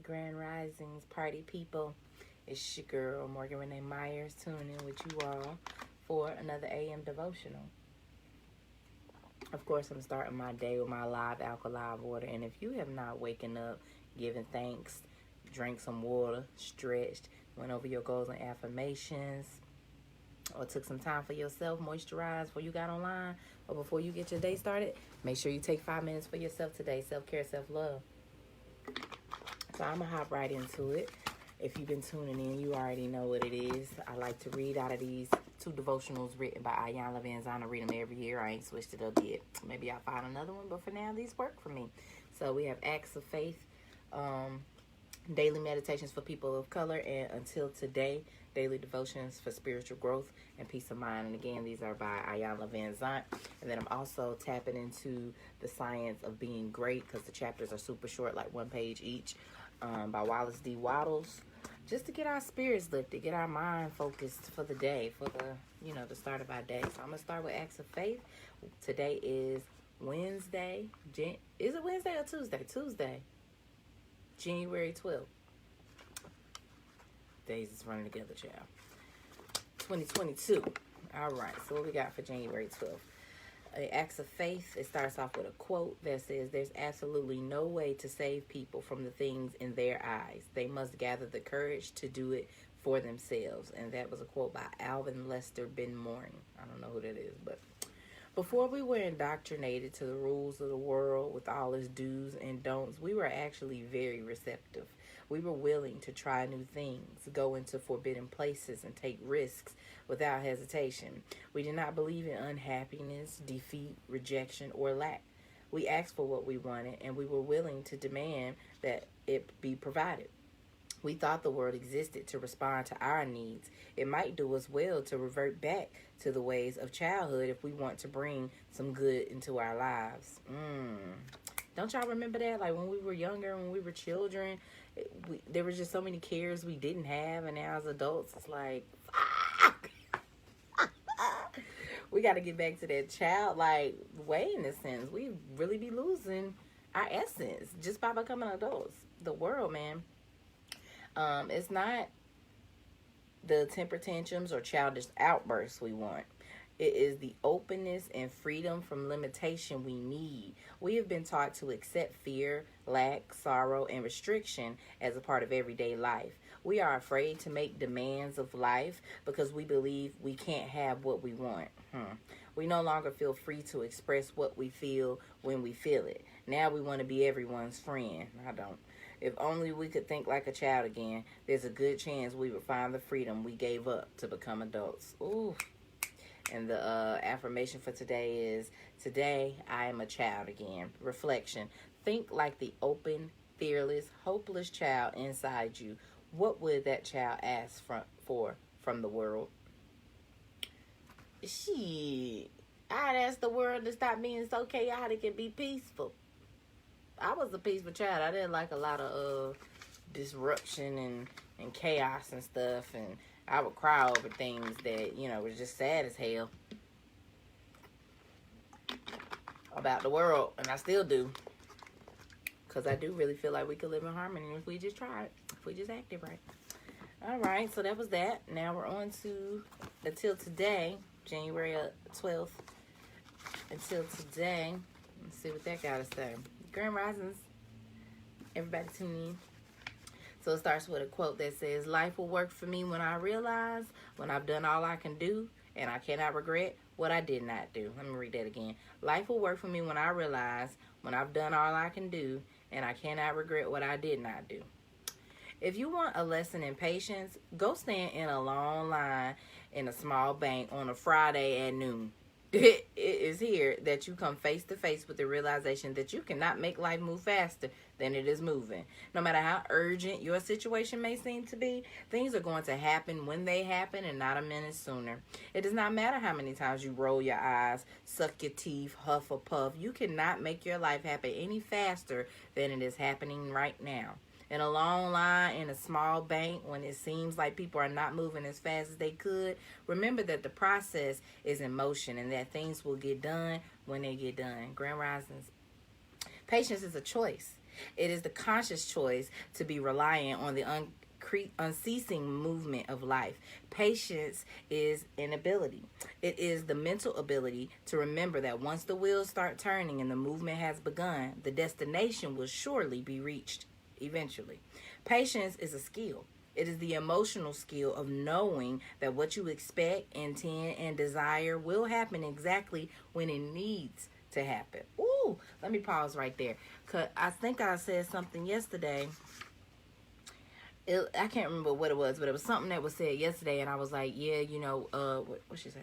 Grand Risings party people. It's your girl Morgan Renee Myers tuning in with you all for another AM devotional. Of course, I'm starting my day with my live alkaline water. And if you have not waken up, given thanks, drank some water, stretched, went over your goals and affirmations, or took some time for yourself, moisturize before you got online or before you get your day started, make sure you take 5 minutes for yourself today. Self-care, self-love. So I'm going to hop right into it. If you've been tuning in, you already know what it is. I like to read out of these 2 devotionals written by Iyanla, Vanzant. I read them every year. I ain't switched it up yet. Maybe I'll find another one, but for now, these work for me. So we have Acts of Faith, daily meditations for people of color, and Until Today, daily devotions for spiritual growth and peace of mind. And again, these are by Iyanla Vanzant. And then I'm also tapping into the science of being great, because the chapters are super short, like 1 page each, by Wallace Wattles, just to get our spirits lifted, get our mind focused for the day, for the start of our day. So I'm gonna start with Acts of Faith. Today is Wednesday. Is it Wednesday or Tuesday? Tuesday, January 12th. Days is running together, child. 2022. All right, so what we got for January 12th? Acts of Faith, it starts off with a quote that says, "There's absolutely no way to save people from the things in their eyes. They must gather the courage to do it for themselves." And that was a quote by Alvin Lester Ben Morin. I don't know who that is, but before we were indoctrinated to the rules of the world with all its do's and don'ts, we were actually very receptive. We were willing to try new things, go into forbidden places, and take risks without hesitation. We did not believe in unhappiness, defeat, rejection, or lack. We asked for what we wanted, and we were willing to demand that it be provided. We thought the world existed to respond to our needs. It might do us well to revert back to the ways of childhood if we want to bring some good into our lives. Don't y'all remember that? Like when we were younger, when we were children, there was just so many cares we didn't have, and now as adults, it's like, fuck! We got to get back to that childlike way in a sense. We really be losing our essence just by becoming adults. The world, man. It's not the temper tantrums or childish outbursts we want. It is the openness and freedom from limitation we need. We have been taught to accept fear, lack, sorrow, and restriction as a part of everyday life. We are afraid to make demands of life because we believe we can't have what we want. We no longer feel free to express what we feel when we feel it. Now we want to be everyone's friend. I don't. If only we could think like a child again, there's a good chance we would find the freedom we gave up to become adults. Ooh. And the affirmation for today is, today I am a child again. Reflection. Think like the open, fearless, hopeless child inside you. What would that child ask from the world? I'd ask the world to stop being so chaotic and be peaceful. I was a peaceful child. I didn't like a lot of disruption and chaos and stuff, and I would cry over things that, was just sad as hell about the world, and I still do, because I do really feel like we could live in harmony if we just tried, if we just acted right. All right, so that was that. Now we're on to Until Today, January 12th. Until Today. Let's see what that got to say. Grand Risings, everybody tune in. So it starts with a quote that says, "Life will work for me when I realize, when I've done all I can do, and I cannot regret what I did not do." Let me read that again. "Life will work for me when I realize, when I've done all I can do, and I cannot regret what I did not do." If you want a lesson in patience, go stand in a long line in a small bank on a Friday at noon. It is here that you come face to face with the realization that you cannot make life move faster than it is moving. No matter how urgent your situation may seem to be, things are going to happen when they happen and not a minute sooner. It does not matter how many times you roll your eyes, suck your teeth, huff or puff. You cannot make your life happen any faster than it is happening right now. In a long line in a small bank, when it seems like people are not moving as fast as they could, remember that the process is in motion and that things will get done when they get done. Grand Risings. Patience is a choice. It is the conscious choice to be reliant on the unceasing movement of life. Patience is an ability. It is the mental ability to remember that once the wheels start turning and the movement has begun, the destination will surely be reached eventually. Patience is a skill. It is the emotional skill of knowing that what you expect, intend, and desire will happen exactly when it needs to happen. Ooh, let me pause right there. Cause I think I said something yesterday. I can't remember what it was, but it was something that was said yesterday, and I was like, yeah, what she say?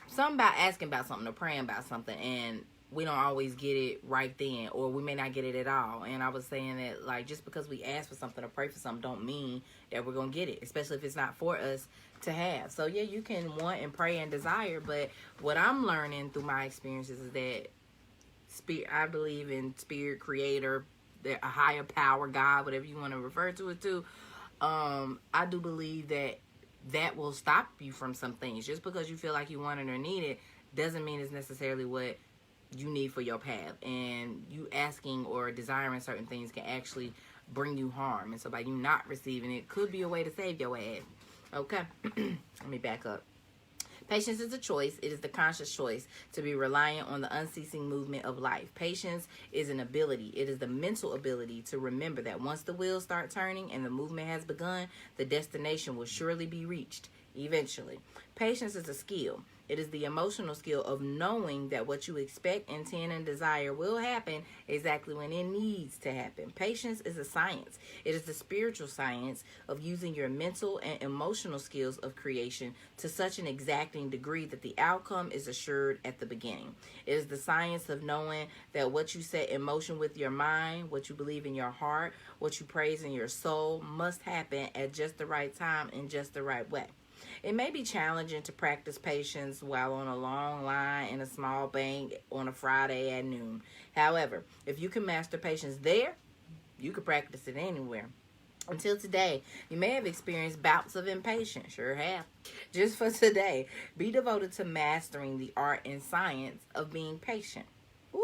Something about asking about something or praying about something, and we don't always get it right then, or we may not get it at all. And I was saying that, like, just because we ask for something or pray for something don't mean that we're going to get it, especially if it's not for us to have. So, yeah, you can want and pray and desire, but what I'm learning through my experiences is that I believe in spirit, creator, a higher power, God, whatever you want to refer to it to. I do believe that will stop you from some things. Just because you feel like you want it or need it doesn't mean it's necessarily what you need for your path. And you asking or desiring certain things can actually bring you harm. And so by you not receiving it could be a way to save your ass. Okay. Let me back up. Patience is a choice. It is the conscious choice to be reliant on the unceasing movement of life. Patience is an ability. It is the mental ability to remember that once the wheels start turning and the movement has begun, the destination will surely be reached eventually. Patience is a skill. It is the emotional skill of knowing that what you expect, intend, and desire will happen exactly when it needs to happen. Patience is a science. It is the spiritual science of using your mental and emotional skills of creation to such an exacting degree that the outcome is assured at the beginning. It is the science of knowing that what you set in motion with your mind, what you believe in your heart, what you praise in your soul must happen at just the right time in just the right way. It may be challenging to practice patience while on a long line in a small bank on a Friday at noon. However, if you can master patience there, you can practice it anywhere. Until today, you may have experienced bouts of impatience. Sure have. Just for today, be devoted to mastering the art and science of being patient. Woo!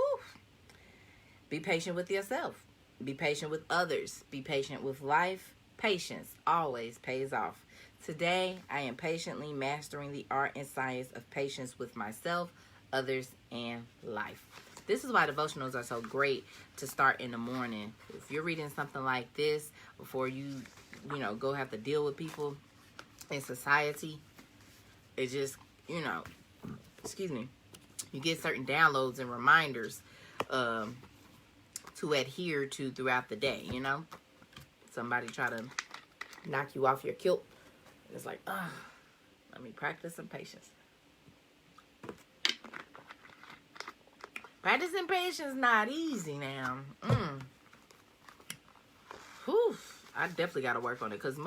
Be patient with yourself. Be patient with others. Be patient with life. Patience always pays off. Today, I am patiently mastering the art and science of patience with myself, others, and life. This is why devotionals are so great to start in the morning. If you're reading something like this before you go have to deal with people in society, it just, you get certain downloads and reminders to adhere to throughout the day, Somebody try to knock you off your kilt. It's like, let me practice some patience. Practicing patience not easy now. Whew. I definitely got to work on it because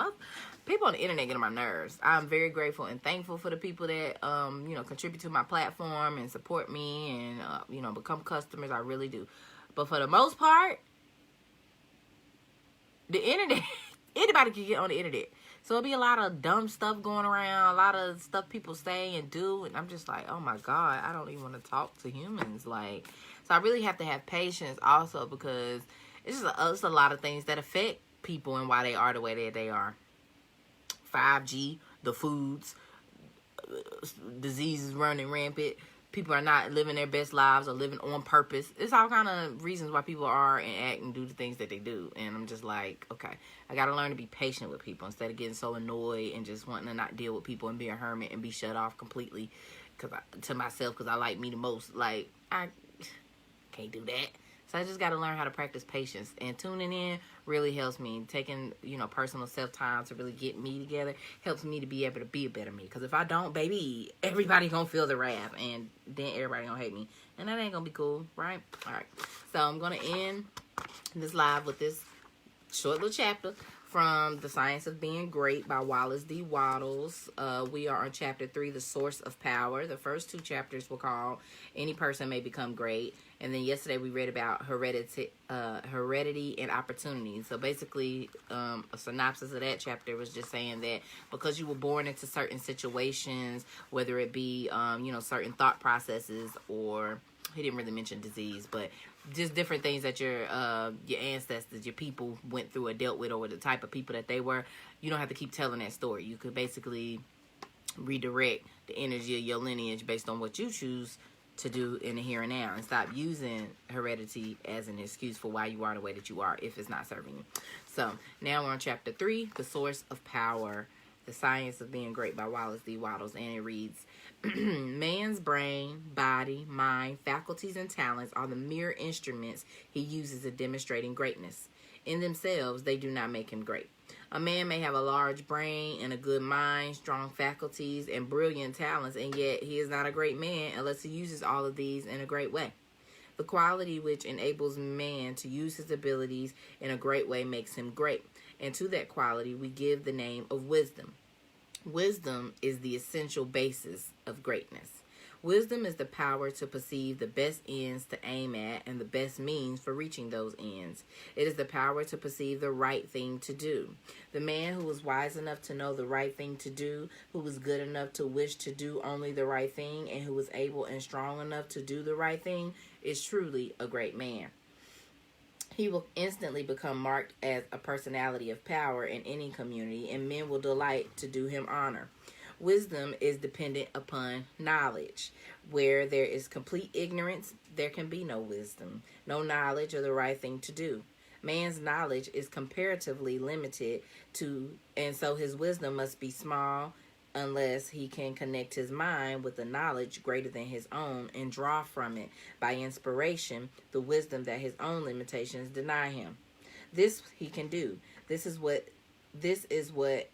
people on the internet get on my nerves. I'm very grateful and thankful for the people that, contribute to my platform and support me and, become customers. I really do. But for the most part, the internet, anybody can get on the internet. So it'll be a lot of dumb stuff going around, a lot of stuff people say and do, and I'm just like, oh my God, I don't even want to talk to humans. So I really have to have patience also because it's a lot of things that affect people and why they are the way that they are. 5G, the foods, diseases running rampant. People are not living their best lives or living on purpose. It's all kind of reasons why people are and act and do the things that they do. And I'm just like, okay, I got to learn to be patient with people instead of getting so annoyed and just wanting to not deal with people and be a hermit and be shut off completely to myself because I like me the most. Like, I can't do that. So I just got to learn how to practice patience. And tuning in really helps me. Taking, personal self-time to really get me together helps me to be able to be a better me. Because if I don't, baby, everybody going to feel the wrath. And then everybody going to hate me. And that ain't going to be cool, right? All right. So I'm going to end this live with this short little chapter from The Science of Being Great by Wallace D. Wattles. We are on chapter 3, The Source of Power. The first 2 chapters were called Any Person May Become Great. And then yesterday we read about heredity and opportunity. So basically, a synopsis of that chapter was just saying that because you were born into certain situations, whether it be, certain thought processes or he didn't really mention disease, but just different things that your ancestors, your people went through or dealt with, or the type of people that they were. You don't have to keep telling that story. You could basically redirect the energy of your lineage based on what you choose to do in the here and now, and stop using heredity as an excuse for why you are the way that you are if it's not serving you. So now we're on chapter 3, The Source of Power, The Science of Being Great by Wallace D. Wattles, and it reads, man's brain, body, mind, faculties, and talents are the mere instruments he uses in demonstrating greatness. In themselves, they do not make him great. A man may have a large brain and a good mind, strong faculties, and brilliant talents, and yet he is not a great man unless he uses all of these in a great way. The quality which enables man to use his abilities in a great way makes him great, and to that quality we give the name of wisdom. Wisdom is the essential basis of greatness. Wisdom is the power to perceive the best ends to aim at and the best means for reaching those ends. It is the power to perceive the right thing to do. The man who is wise enough to know the right thing to do, who is good enough to wish to do only the right thing, and who is able and strong enough to do the right thing, is truly a great man. He will instantly become marked as a personality of power in any community, and men will delight to do him honor. Wisdom is dependent upon knowledge. Where there is complete ignorance, there can be no wisdom, no knowledge of the right thing to do. Man's knowledge is comparatively limited and so his wisdom must be small, unless he can connect his mind with a knowledge greater than his own and draw from it, by inspiration, the wisdom that his own limitations deny him. This he can do. This is what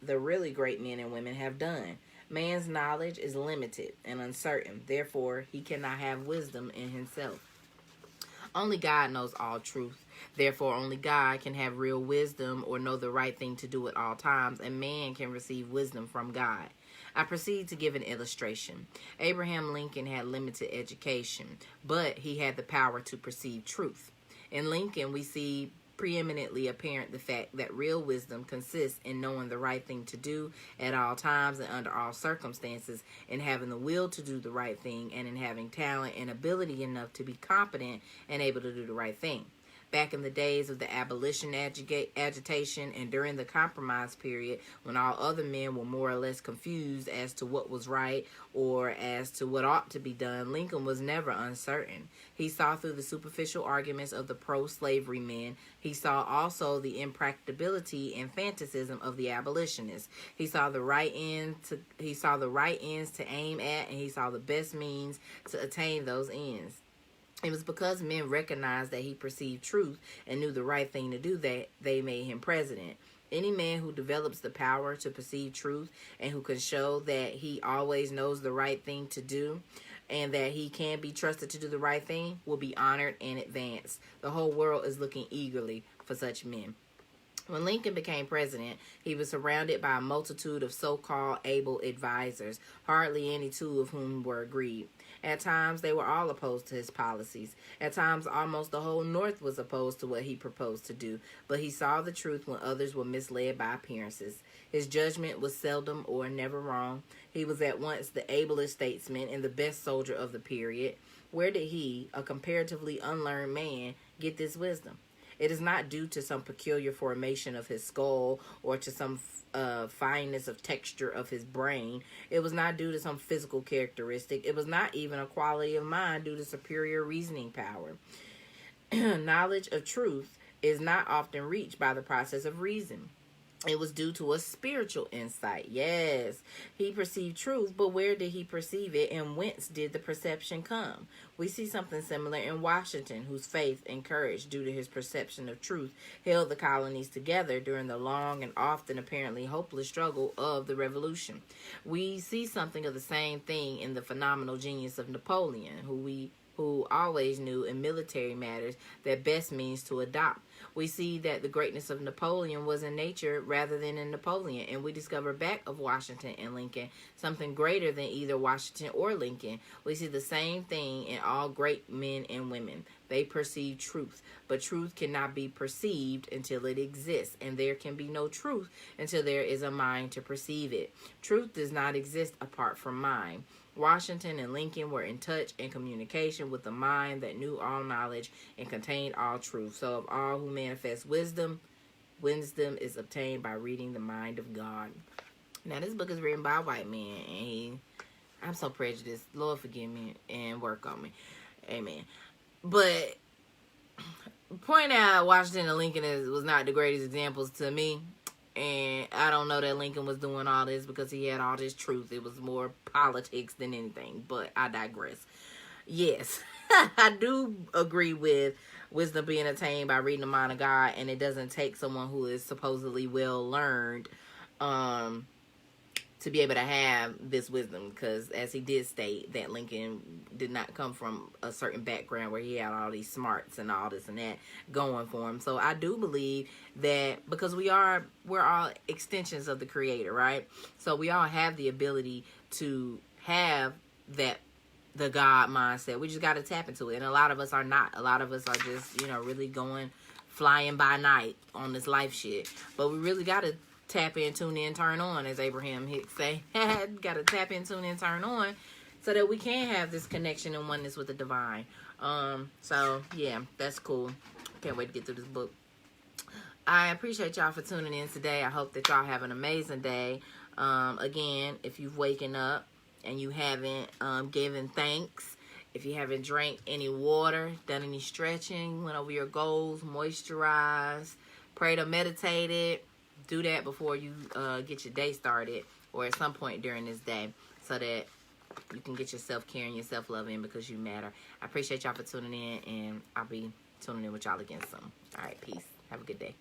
the really great men and women have done. Man's knowledge is limited and uncertain. Therefore, he cannot have wisdom in himself. Only God knows all truth. Therefore, only God can have real wisdom or know the right thing to do at all times, and man can receive wisdom from God. I proceed to give an illustration. Abraham Lincoln had limited education, but he had the power to perceive truth. In Lincoln, we see preeminently apparent the fact that real wisdom consists in knowing the right thing to do at all times and under all circumstances, in having the will to do the right thing, and in having talent and ability enough to be competent and able to do the right thing. Back in the days of the abolition agitation and during the compromise period, when all other men were more or less confused as to what was right or as to what ought to be done, Lincoln was never uncertain. He saw through the superficial arguments of the pro-slavery men. He saw also the impracticability and fantasism of the abolitionists. He saw the right ends to aim at, and he saw the best means to attain those ends. It was because men recognized that he perceived truth and knew the right thing to do that they made him president. Any man who develops the power to perceive truth and who can show that he always knows the right thing to do and that he can be trusted to do the right thing will be honored and advanced. The whole world is looking eagerly for such men. When Lincoln became president, he was surrounded by a multitude of so-called able advisors, hardly any two of whom were agreed. At times, they were all opposed to his policies. At times, almost the whole North was opposed to what he proposed to do. But he saw the truth when others were misled by appearances. His judgment was seldom or never wrong. He was at once the ablest statesman and the best soldier of the period. Where did he, a comparatively unlearned man, get this wisdom? It is not due to some peculiar formation of his skull or to some fineness of texture of his brain. It was not due to some physical characteristic. It was not even a quality of mind due to superior reasoning power. Knowledge of truth is not often reached by the process of reason. It was due to a spiritual insight. Yes, he perceived truth, but where did he perceive it, and whence did the perception come? We see something similar in Washington, whose faith and courage, due to his perception of truth, held the colonies together during the long and often apparently hopeless struggle of the Revolution. We see something of the same thing in the phenomenal genius of Napoleon, who always knew in military matters that best means to adopt. We see that the greatness of Napoleon was in nature rather than in Napoleon, and we discover back of Washington and Lincoln something greater than either Washington or Lincoln. We see the same thing in all great men and women. They perceive truth, but truth cannot be perceived until it exists, and there can be no truth until there is a mind to perceive it. Truth does not exist apart from mind. Washington and Lincoln were in touch and communication with a mind that knew all knowledge and contained all truth. So of all who manifest wisdom, wisdom is obtained by reading the mind of God. Now, this book is written by a white man, and I'm so prejudiced. Lord forgive me and work on me. Amen. But point out Washington and Lincoln was not the greatest examples to me. And I don't know that Lincoln was doing all this because he had all this truth. It was more politics than anything. But I digress. Yes, I do agree with wisdom being attained by reading the mind of God. And it doesn't take someone who is supposedly well learned to be able to have this wisdom, because as he did state that Lincoln did not come from a certain background where he had all these smarts and all this and that going for him. So I do believe that because we're all extensions of the Creator, right? So we all have the ability to have the God mindset. We just got to tap into it, and a lot of us are not. A lot of us are just really flying by night on this life shit. But we really got to tap in, tune in, turn on, as Abraham Hicks say. Got to tap in, tune in, turn on, so that we can have this connection and oneness with the divine. So yeah, that's cool. Can't wait to get through this book. I appreciate y'all for tuning in today. I hope that y'all have an amazing day. Again, if you've waken up and you haven't given thanks, if you haven't drank any water, done any stretching, went over your goals, moisturized, prayed or meditated, do that before you get your day started, or at some point during this day, so that you can get your self-care and your self-love in, because you matter. I appreciate y'all for tuning in, and I'll be tuning in with y'all again soon. All right, peace. Have a good day.